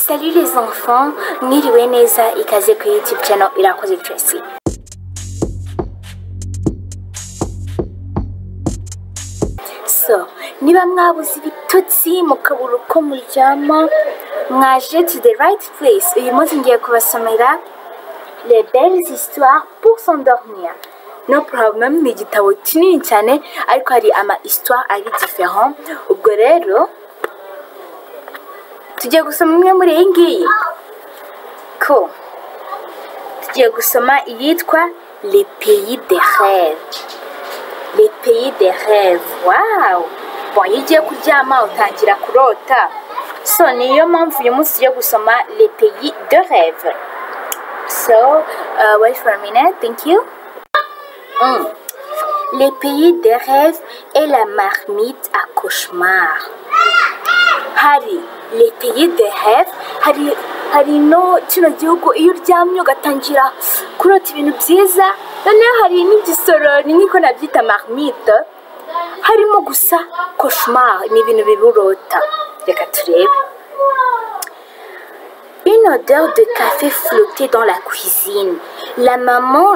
Salut les enfants, mwiriwe neza ikaze ku YouTube channel Irakoze Tracy. So, niba mwabuze ibitotsi mukabura uko muryama, mwaje to the right place. Uyu munsi ngiye kubasomera Les belles histoires pour s'endormir. No problem, ni igitabo kinini cyane ariko hari ama histoire ari différent. Ubwo rero tugiye gusoma imwe muri iyi ngiyi. Cool. Tugiye gusoma iyitwa Les pays des rêves. Les pays des rêves. Wow! Bon, iyo ugiye kuryama utangira kurota. So, niyo mpamvu uyu munsi tugiye gusoma Les pays de rêve. So, wait for a minute. Thank you. Les pays des rêves et la marmite à cauchemar. Hari les pays des rêves, hari no kino gihugu iyo uryamye ugatangira kurota ibintu byiza, noneho hari n'igisorori niko nabyita marmite, harimo gusa cauchemar ni ibintu biburota. Reka turebe. Une odeur de café flottait dans la cuisine. La maman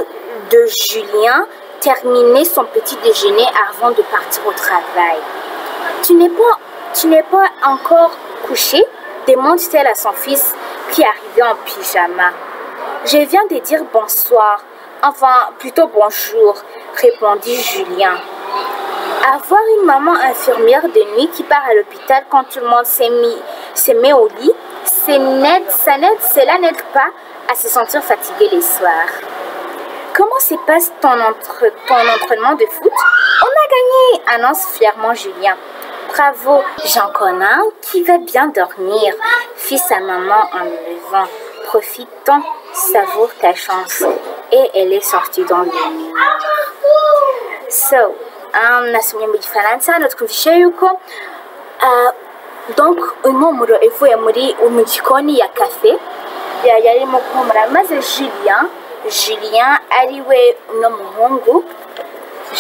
de Julien terminait son petit déjeuner avant de partir au travail. Tu n'es pas encore couché? Demande-t-elle à son fils qui arrivait en pyjama. Je viens de dire bonsoir, enfin plutôt bonjour, répondit Julien. Avoir une maman infirmière de nuit qui part à l'hôpital quand tout le monde se met au lit, cela n'aide pas à se sentir fatigué les soirs. Comment se passe ton entraînement de foot? On a gagné, annonce fièrement Julien. Bravo, j'en connais un qui va bien dormir, fit sa maman en le levant. Profitons, savoure ta chance. Et elle est sortie dans le mur. So, nasomye mu gifaransa natwumvishe yuko donc impumuro ivuye mu gikoni ya cafe yarimo guhumura, maze Julien ariwe no muhungu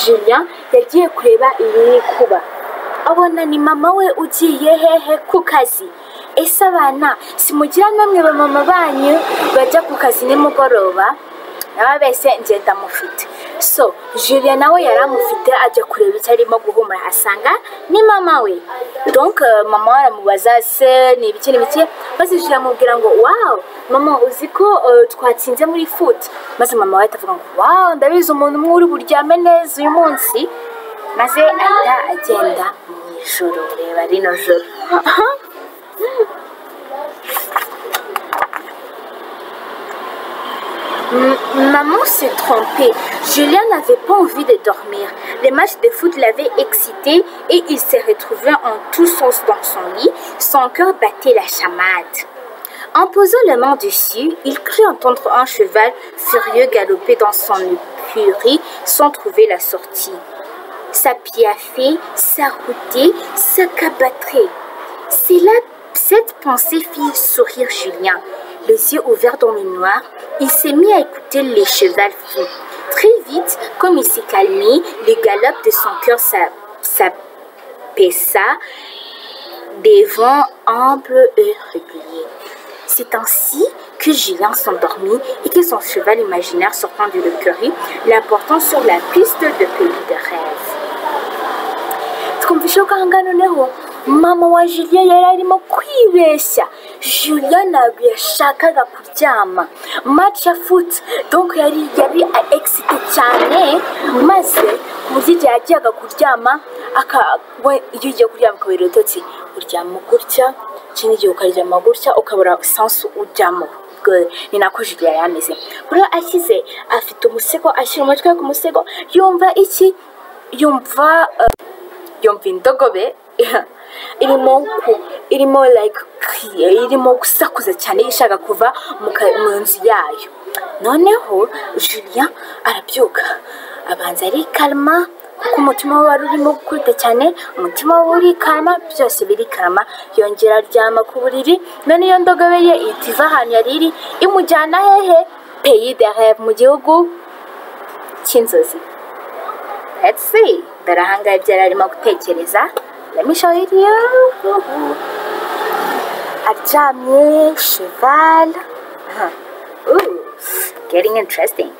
Julien yagiye kureba ibiri kuba, abona ni mama we ugiye hehe ku kazi. Ese abana simugira namwe ba mama banyu bajya ku kazi nimugoroba? Nawe bese nje ndamufite. So Julien nawe yaramufite ajya kureba icyo arimo guhumura, asanga ni mama we. Donc mama aramubaza se ni ibiki maze Julien amubwira ngo wow mama uzi ko twatsinze muri foot. Maze mama we atavuga ngo wow ndabizi umuntu umwe uri buryame neza uyu munsi, maze ahita agenda mu ijoro. Reba rino joro. Maman s'est trompée. Julien n'avait pas envie de dormir. Les matchs de foot l'avaient excité et il s'est retrouvé en tout sens dans son lit. Son cœur battait la chamade. En posant la main dessus, il crut entendre un cheval furieux galoper dans son écurie sans trouver la sortie. Ça piaffait, ça routait, ça cabatrait. C'est là cette pensée fit sourire Julien. Les yeux ouverts dans le noir, il s'est mis à écouter les chevals fous. Très vite, comme il s'est calmé, le galop de son cœur s'apaisa, des vents amples et réguliers. C'est ainsi que Julien s'endormit et que son cheval imaginaire sortant de l'écurie l'emportant sur la piste de pays de rêve. Mama wa Julien yari arimo kwibeshya. Julien ntabwo yashakaga kuryama. Match ya foot donc yari excité cyane, maze umuziki yagiyaga kuryama we iyo ugiye kuryama ukabera utotsi uryama gutya, ikindi gihe ukaryama gutya ukabura sense uryamo. Ni nako Julien yameze. Buriya ashyize afite umusego, ashyira umutwe ku musego, yumva iki? Yumva indogobe irimo like irimo gusakuza cyane ishaka kuva mu nzu yayo. Noneho Julien arabyuka abanza arikalma kuko umutima we wari urimo gukubita cyane, umutima we urikalma, byose birikalma, yongera aryama ku buriri. None iyo ndogobe ye ihita iva ahantu yari iri imujyana hehe? Pays de rêve, mu gihugu cy'inzozi. Let's see, dore ahangaha ibyo yari arimo gutekereza. Let me show you. aryamye cheval. Ooh, getting interesting.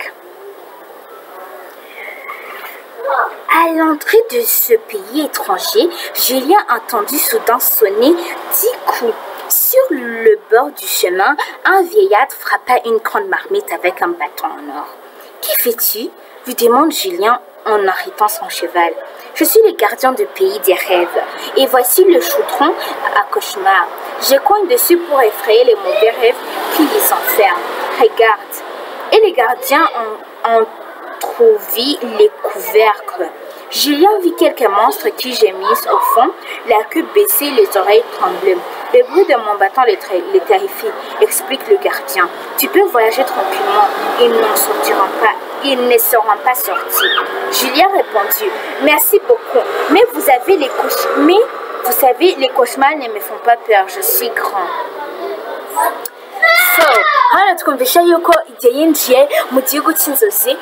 À l'entrée de ce pays étranger, Julien entendit soudain sonner 10 coups. Sur le bord du chemin, un vieillard frappa une grande marmite avec un bâton en or. « Que fais-tu » lui demande Julien en arrêtant son cheval. « Je suis le gardien du pays des rêves, et voici le chaudron à cauchemar. Je cogne dessus pour effrayer les mauvais rêves qui les enferment. Regarde !» Et les gardiens ont trouvé les couvercles. Julien vit quelques monstres qui gémissent au fond, la queue baissée, les oreilles tremblaient. Le bruit de mon bâton les terrifie, explique le gardien. Tu peux voyager tranquillement, ils ne seront pas sortis. Julien répondit, merci beaucoup, mais vous savez, les cauchemars ne me font pas peur, je suis grand. So, hano twumvisha yuko igihe yinjiye mu gihugu cy'inzozi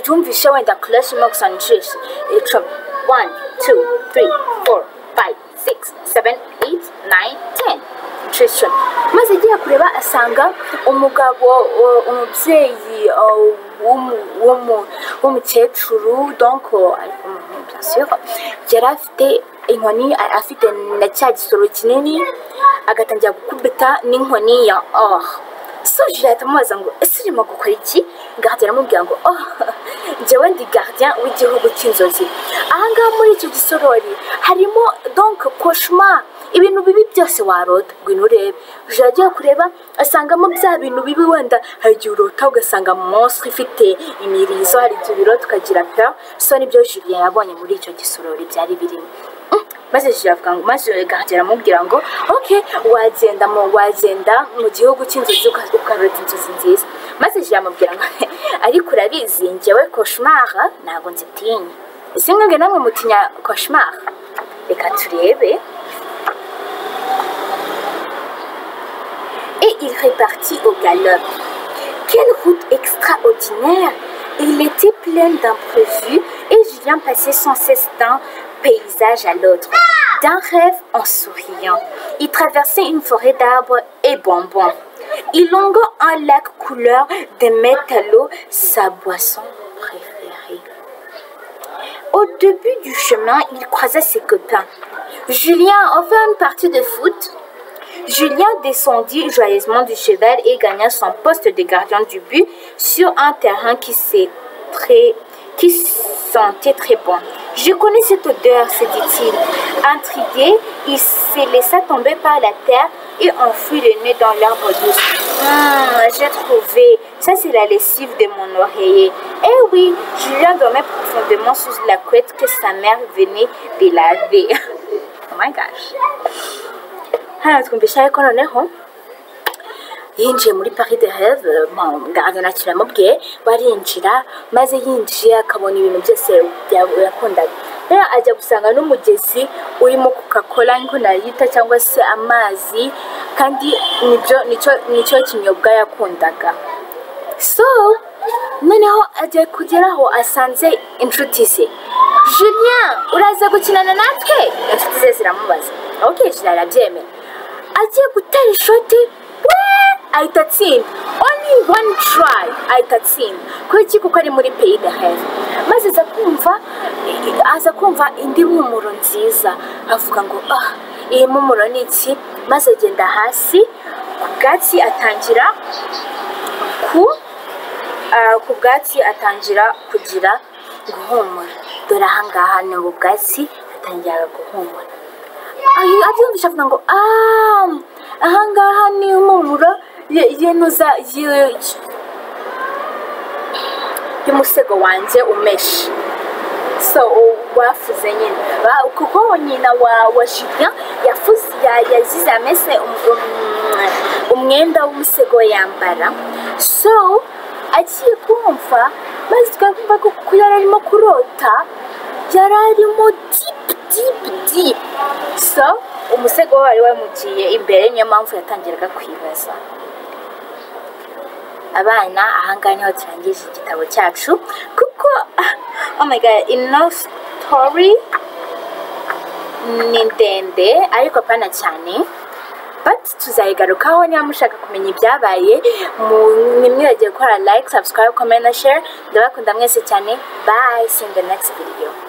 yumvishe wenda clash marks and juice 1 2 3 4 5 6 7 8 9 10 nutrition maze igiye kureba asanga umugabo umubyeyi w'umukecuru donc ariko bien sûr yari afite inkoni afite na cya gisoro kinini agatangira gukubita n'inkoni ya or. So Julien atamubaza ngo ese urimo gukora iki? Gardien aramubwira ngo njyewe ndi gardien w'igihugu cy'inzozi. Ahangaha muri icyo gisorori harimo donc cauchemar, ibintu bibi byose warota. Ngwino urebe. Julien agiye kureba asangamo bya bintu bibi, wenda hari igihe urota ugasanga monstre ifite imirizo, hari igihe urota ukagira peur. So nibyo Julien yabonye muri icyo gisorori byari birimo. Maze avuga ngo maze gardien aramubwira ngo okay, wagenda mu gihugu cy'inzozi ukarota inzozi nziza. Maze amubwira ngo ariko urabizi njyewe cauchemar ntabwo nzitinya. Ese mwebwe namwe mutinya cauchemar? Reka turebe. Et il repartit au galop. Quelle route extraordinaire! Il était plein d'imprévus et Julien passait sans cesse d'un paysage à l'autre, d'un rêve en souriant. Il traversait une forêt d'arbres et bonbons. Il longeait un lac couleur de métallo, sa boisson préférée. Au début du chemin, il croisa ses copains. Julien a fait une partie de foot. Julien descendit joyeusement du cheval et gagna son poste de gardien du but sur un terrain qui sentait très bon. Je connais cette odeur, se dit-il. Intrigué, il se laissa tomber par la terre et enfouit le nez dans l'arbre douce. J'ai trouvé. Ça, c'est la lessive de mon oreiller. Eh oui, Julien dormait profondément sous la couette que sa mère venait de laver. Oh my gosh. Hano twumvisha yuko noneho yinjiye muri Paris des rêves. Gardien akiramubwiye barinjira, maze yinjiye akabona ibintu byose yakundaga. Rero ajya gusanga n'umugezi urimo Coca-Cola nko nayita cyangwa se amazi, kandi nicyo kinyobwa yakundaga. So noneho ajya kugeraho asanze inshuti ze. Julien, uraza gukinana natwe? Inshuti ze ziramubaza. Okay, Julien arabyemera. Agiye gutera ishoti, ahita atsinda. Only one try, ahita atsinda. Kuki kuko ari muri pays de rêve. Maze aza kumva indi mpumuro nziza. Avuga ngo iyi mpumuro ni iki? Maze agenda hasi ku bwatsi atangira kugira guhumura. Dore ahangaha ni ubwatsi atangira guhumura. Abyumvisha avuga ngo ahangaha ni impumuro y'umusego wanjye umeshe. So wafuze nyine kuko nyina wa Julien yazize amese umwenda w'umusego yambara. So agiye kumva, maze twakumva ko yari arimo kurota, yari arimo deep. So umusego wari wamugiye imbere, niyo mpamvu yatangiraga kwibaza. Abana ahangaha niho turangije igitabo cyacu kuko oh my god, ino story ni ndende ariko pana cyane, but tuzayigarukaho niba mushaka kumenya ibyabaye. Nimwibagiwe gukora like, subscribe, comment na share. Ndabakunda mwese cyane. Bye, see you in the next video.